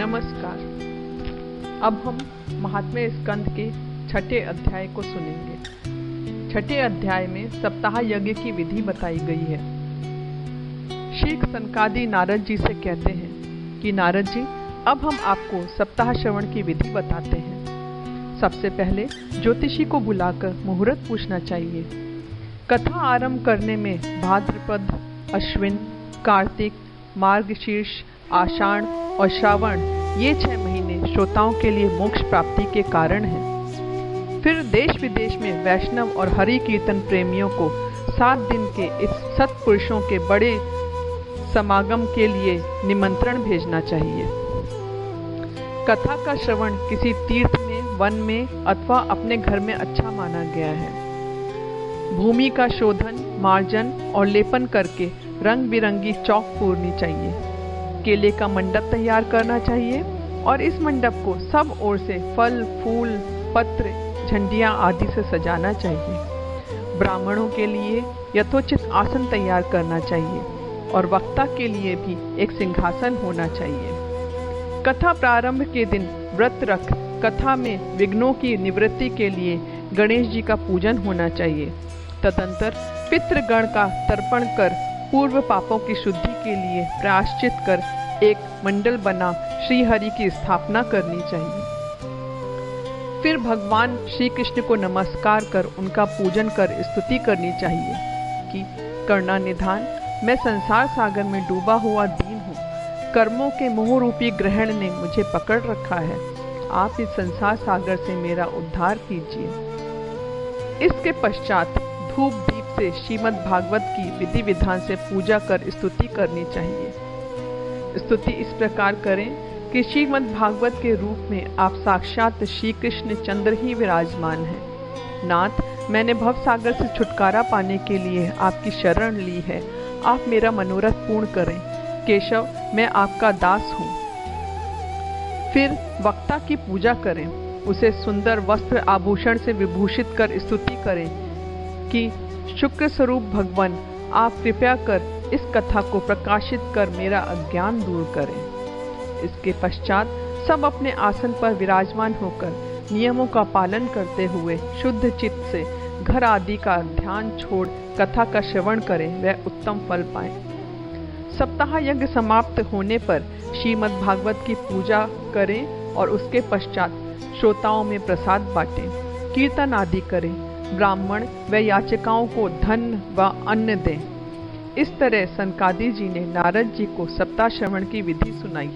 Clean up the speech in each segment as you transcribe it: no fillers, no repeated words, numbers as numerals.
नमस्कार। अब हम महात्म्य स्कंद के छठे अध्याय को सुनेंगे। छठे अध्याय में सप्ताह यज्ञ की विधि बताई गई है। शीख सनकादि नारद जी से कहते हैं कि नारद जी, अब हम आपको सप्ताह श्रवण की विधि बताते हैं। सबसे पहले ज्योतिषी को बुलाकर मुहूर्त पूछना चाहिए। कथा आरंभ करने में भाद्रपद, अश्विन, कार्तिक, मार्गशीर्ष, आषाढ़ और श्रावण ये 6 महीने श्रोताओं के लिए मोक्ष प्राप्ति के कारण हैं। फिर देश विदेश में वैष्णव और हरि कीर्तन प्रेमियों को 7 दिन के इस सत्पुरुषों के बड़े समागम के लिए निमंत्रण भेजना चाहिए। कथा का श्रवण किसी तीर्थ में, वन में अथवा अपने घर में अच्छा माना गया है। भूमि का शोधन, मार्जन और लेपन करके रंग बिरंगी चौक पूरनी चाहिए। केले का मंडप तैयार करना चाहिए और इस मंडप को सब ओर से फल, फूल, पत्र, झंडियां आदि से सजाना चाहिए। ब्राह्मणों के लिए यथोचित आसन तैयार करना चाहिए और वक्ता के लिए भी एक सिंहासन होना चाहिए। कथा प्रारंभ के दिन व्रत रख कथा में विघ्नों की निवृत्ति के लिए गणेश जी का पूजन होना चाहिए। तदंतर पितृगण का तर्पण कर पूर्व पापों की शुद्धि के लिए प्रायश्चित कर एक मंडल बना श्री हरि की स्थापना करनी चाहिए। फिर भगवान श्री कृष्ण को नमस्कार कर उनका पूजन कर स्तुति करनी चाहिए कि करुणानिधान, मैं संसार सागर में डूबा हुआ दीन हूँ। कर्मों के मोह रूपी ग्रहण ने मुझे पकड़ रखा है। आप इस संसार सागर से मेरा उद्धार कीजिए। इसके पश्चात धूप दीप से श्रीमद् भागवत की विधि विधान से पूजा कर स्तुति करनी चाहिए। स्तुति इस प्रकार करें कि श्रीमद् भागवत के रूप में आप साक्षात श्री कृष्ण चंद्र ही विराजमान हैं। नाथ, मैंने भव सागर से छुटकारा पाने के लिए आपकी शरण ली है। आप मेरा मनोरथ पूर्ण करें। केशव, मैं आपका दास हूँ। फिर वक्ता की पूजा करें। उसे सुंदर वस्त्र आभूषण से विभूषित कर स्तुति करें कि शुक्र स्वरूप भगवान, आप कृपया कर इस कथा को प्रकाशित कर मेरा अज्ञान दूर करें। इसके पश्चात सब अपने आसन पर विराजमान होकर नियमों का पालन करते हुए शुद्ध चित्त से घर आदि का ध्यान छोड़ कथा का श्रवण करें, वह उत्तम फल पाएं। सप्ताह यज्ञ समाप्त होने पर श्रीमद् भागवत की पूजा करें और उसके पश्चात श्रोताओं में प्रसाद बांटें, कीर्तन आदि करें। ब्राह्मण व याचिकाओं को धन व अन्न दें। इस तरह सनकादि जी ने नारद जी को सप्ताह श्रवण की विधि सुनाई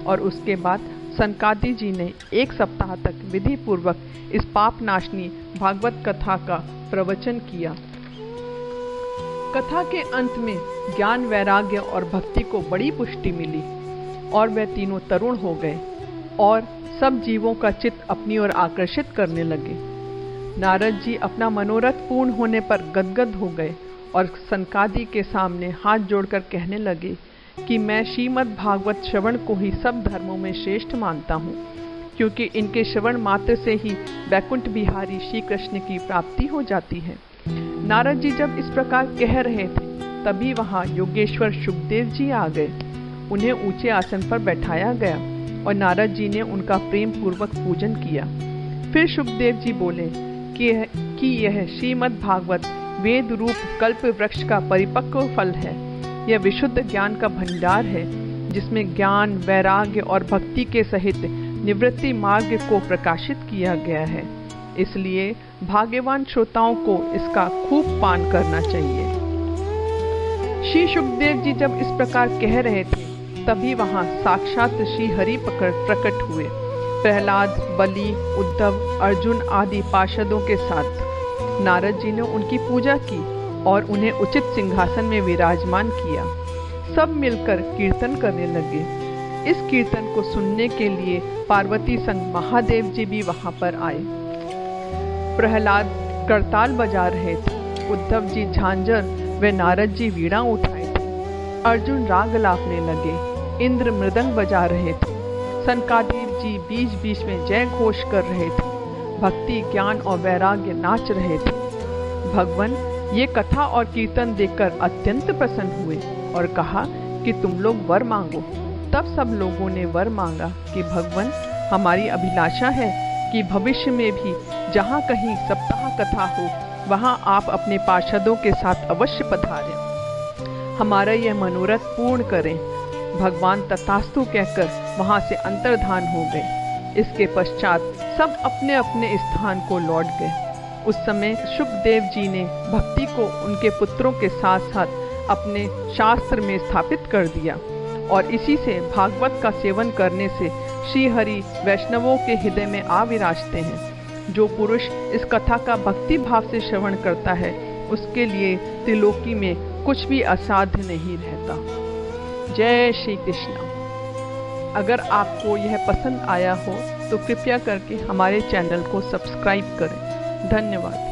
और उसके बाद सनकादि जी ने 1 सप्ताह तक विधि पूर्वक इस पाप नाशनी भागवत कथा का प्रवचन किया। कथा के अंत में ज्ञान, वैराग्य और भक्ति को बड़ी पुष्टि मिली और वे तीनों तरुण हो गए और सब जीवों का चित्त अपनी ओर आकर्षित करने लगे। नारद जी अपना मनोरथ पूर्ण होने पर गदगद हो गए और सनकादि के सामने हाथ जोड़कर कहने लगे कि मैं श्रीमद् भागवत श्रवण को ही सब धर्मों में श्रेष्ठ मानता हूँ, क्योंकि इनके श्रवण मात्र से ही वैकुंठ बिहारी श्री कृष्ण की प्राप्ति हो जाती है। नारद जी जब इस प्रकार कह रहे थे तभी वहाँ योगेश्वर शुकदेव जी आ गए। उन्हें ऊंचे आसन पर बैठाया गया और नारद जी ने उनका प्रेम पूर्वक पूजन किया। फिर शुकदेव जी बोले कि यह श्रीमद् भागवत वेद रूप कल्प वृक्ष का परिपक्व फल है। यह विशुद्ध ज्ञान का भंडार है जिसमें ज्ञान, वैराग्य और भक्ति के सहित निवृत्ति मार्ग को प्रकाशित किया गया है। इसलिए भाग्यवान श्रोताओं को इसका खूब पान करना चाहिए। श्री शुकदेव जी जब इस प्रकार कह रहे थे तभी वहां साक्षात श्री हरि प्रकट हुए। प्रहलाद, बलि, उद्धव, अर्जुन आदि पार्षदों के साथ नारद जी ने उनकी पूजा की और उन्हें उचित सिंहासन में विराजमान किया। सब मिलकर कीर्तन करने लगे। इस कीर्तन को सुनने के लिए पार्वती संग महादेव जी भी वहां पर आए। प्रहलाद करताल बजा रहे थे, उद्धव जी झांझर व नारद जी वीणा उठाए थे। अर्जुन राग लापने लगे, इंद्र मृदंग बजा रहे थे। सनकादि जी बीच बीच में जय घोष कर रहे थे। भक्ति, ज्ञान और वैराग्य नाच रहे थे। भगवान ये कथा और कीर्तन देखकर अत्यंत प्रसन्न हुए और कहा कि तुम लोग वर मांगो। तब सब लोगों ने वर मांगा कि भगवान, हमारी अभिलाषा है कि भविष्य में भी जहाँ कहीं सप्ताह कथा हो वहाँ आप अपने पार्षदों के साथ अवश्य पधारें, हमारा यह मनोरथ पूर्ण करें। भगवान तथास्तु कहकर वहाँ से अंतर्धान हो गए। इसके पश्चात सब अपने अपने स्थान को लौट गए। उस समय शुकदेव जी ने भक्ति को उनके पुत्रों के साथ साथ अपने शास्त्र में स्थापित कर दिया और इसी से भागवत का सेवन करने से श्री हरि वैष्णवों के हृदय में आ विराजते हैं। जो पुरुष इस कथा का भक्ति भाव से श्रवण करता है उसके लिए त्रिलोकी में कुछ भी असाध्य नहीं रहता। जय श्री कृष्ण। अगर आपको यह पसंद आया हो तो कृपया करके हमारे चैनल को सब्सक्राइब करें। धन्यवाद।